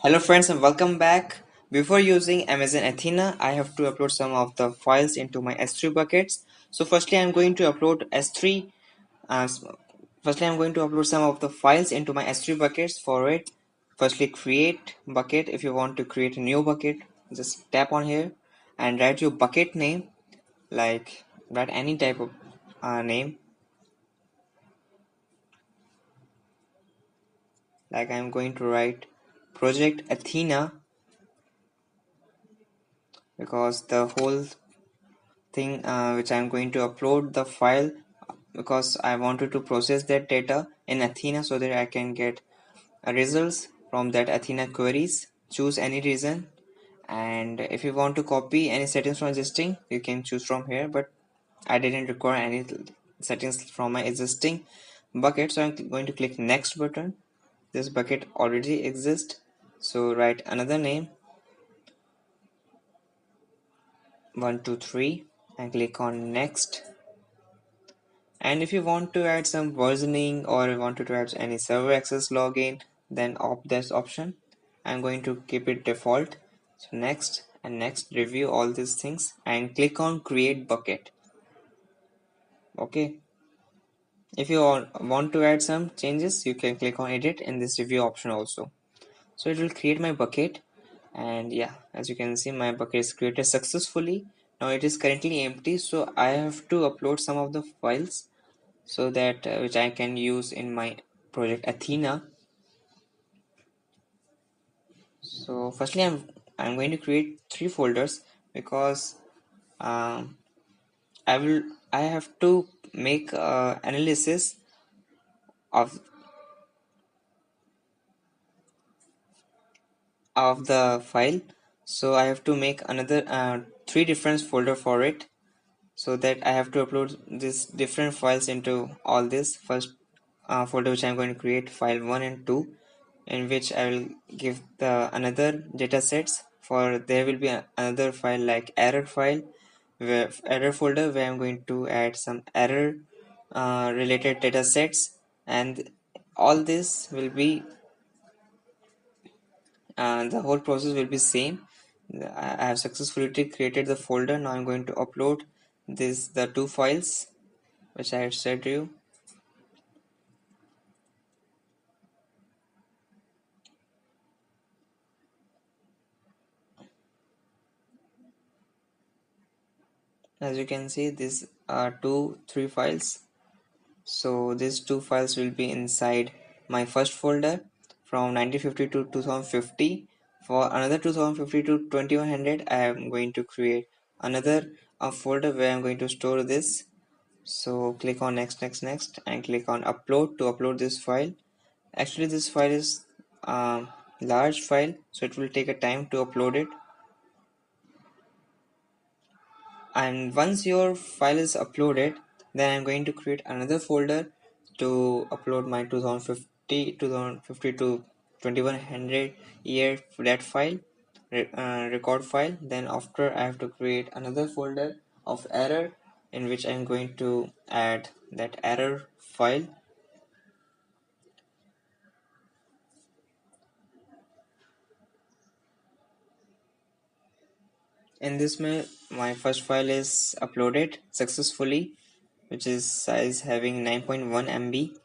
Hello friends and welcome back. Before using Amazon Athena, I have to upload some of the files into my S3 buckets. So firstly, I'm going to upload S3. Uh, firstly, I'm going to upload some of the files into my S3 buckets. For it, firstly create bucket. If you want to create a new bucket, just tap on here and write your bucket name. Like write any type of name. Like I'm going to write Project Athena because the whole thing which I'm going to upload the file because I wanted to process that data in Athena so that I can get results from that Athena queries. Choose any reason, and if you want to copy any settings from existing, you can choose from here, but I didn't require any settings from my existing bucket, so I'm going to click next button. This bucket already exists, so write another name 123 and click on next. And if you want to add some versioning or you want to add any server access login, then opt this option. I'm going to keep it default. So next and next, review all these things and click on create bucket. Okay. If you want to add some changes, you can click on edit in this review option also. So it will create my bucket, and yeah, as you can see, my bucket is created successfully. Now it is currently empty, so I have to upload some of the files so that which I can use in my project Athena. So firstly, I'm going to create three folders because um, I have to make analysis of the file. So I have to make another three different folder for it, so that I have to upload these different files into all this first folder, which I'm going to create file 1 and 2, in which I will give the another data sets. For there will be another file like error file, where error folder, where I'm going to add some error related data sets, and all this will be the whole process will be same. I have successfully created the folder. Now I'm going to upload the two files which I had said to you. As you can see, these are three files. So these two files will be inside my first folder from 1950 to 2050. For another 2050 to 2100, I am going to create another folder where I'm going to store this. So click on next and click on upload to upload this file. Actually, this file is large file, so it will take a time to upload it. And once your file is uploaded, then I'm going to create another folder to upload my 2050 to 2100 year that file, record file. Then after, I have to create another folder of error, in which I'm going to add that error file. In this way, my first file is uploaded successfully, which is size having 9.1 MB,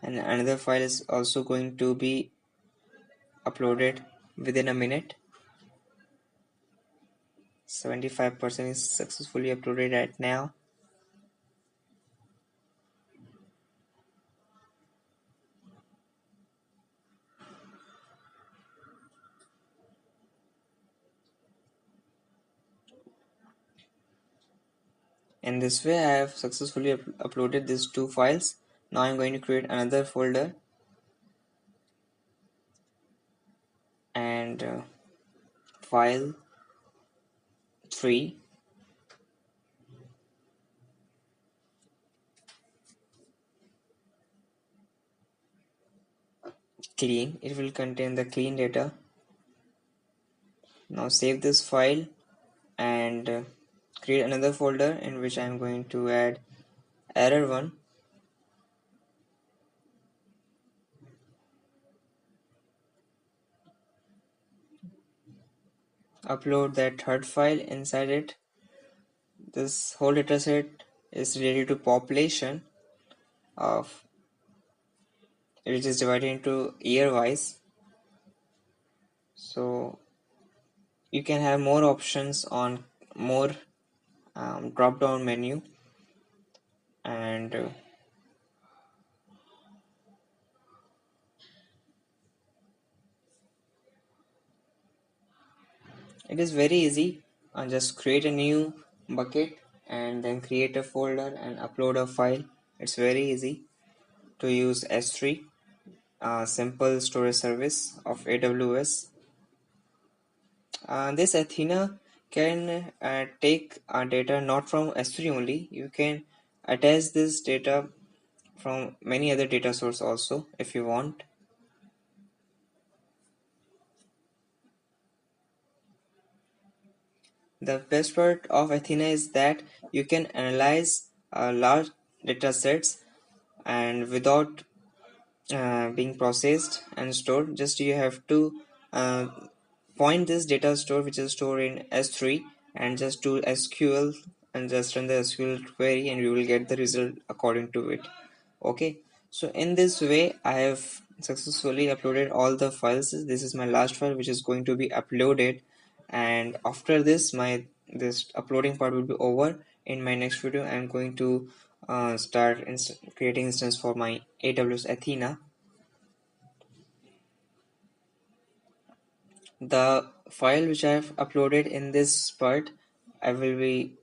and another file is also going to be uploaded within a minute. 75% is successfully uploaded right now. In this way, I have successfully uploaded these two files. Now I'm going to create another folder and file 3, clean. It will contain the clean data. Now save this file and create another folder in which I'm going to add error 1. upload that third file inside it. This whole dataset is related to population of, which is divided into year wise. So you can have more options on more drop down menu, and it is very easy. Just create a new bucket and then create a folder and upload a file. It's very easy to use S3, simple storage service of AWS. This Athena can take data not from S3 only. You can attach this data from many other data source also if you want. The best part of Athena is that you can analyze large data sets and without being processed and stored. Just you have to uh, point this data store which is stored in S3 and just do SQL and just run the SQL query and you will get the result according to it. Okay, so in this way I have successfully uploaded all the files. This is my last file which is going to be uploaded, and after this my this uploading part will be over. In my next video I am going to start creating instance for my AWS Athena. The file which I have uploaded in this part, I will be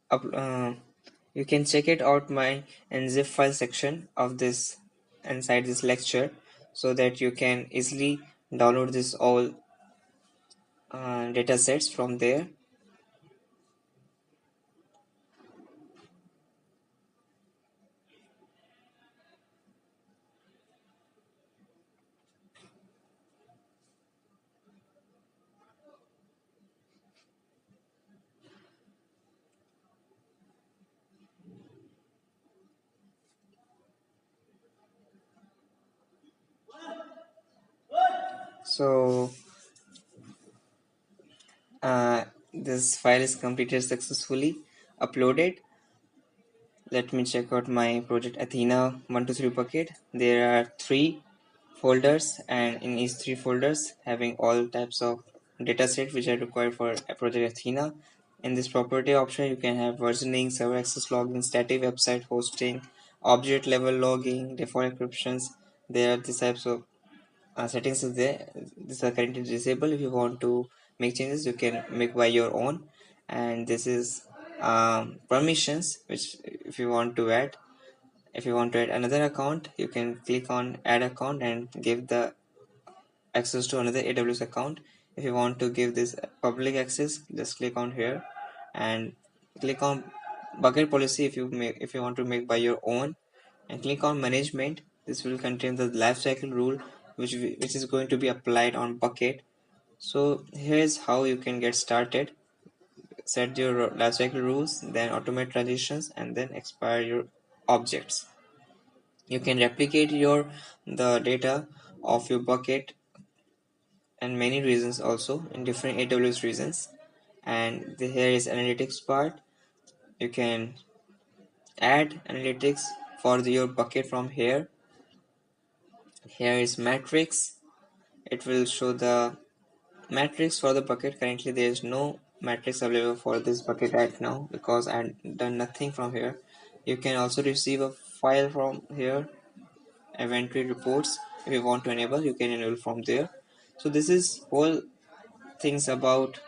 up, you can check it out my zip file section of this inside this lecture, so that you can easily download this all data sets from there. So this file is completed successfully uploaded. Let me check out my project Athena 123 bucket. There are three folders, and in each three folders having all types of dataset which are required for a project Athena. In this property option you can have versioning, server access login, static website hosting, object level logging, default encryptions. There are these types of settings is there. These are currently disabled. If you want to make changes you can make by your own. And this is permissions, which if you want to add, if you want to add another account you can click on add account and give the access to another AWS account. If you want to give this public access, just click on here and click on bucket policy if you want to make by your own, and click on management. This will contain the lifecycle rule which is going to be applied on bucket. So here's how you can get started. Set your lifecycle rules, then automate transitions, and then expire your objects. You can replicate your the data of your bucket and many reasons also in different AWS regions. And here is analytics part. You can add analytics for your bucket from here. Here is matrix. It will show the matrix for the bucket. Currently there is no matrix available for this bucket right now because I've done nothing from here. You can also receive a file from here, inventory reports. If you want to enable you can enable from there. So this is all things about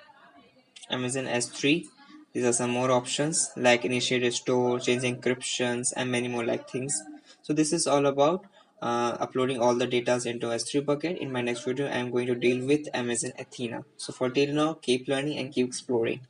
Amazon S3. These are some more options like initiate a store, change encryptions, and many more like things. So this is all about uploading all the data into S3 bucket. In my next video, I am going to deal with Amazon Athena. So for till now, keep learning and keep exploring.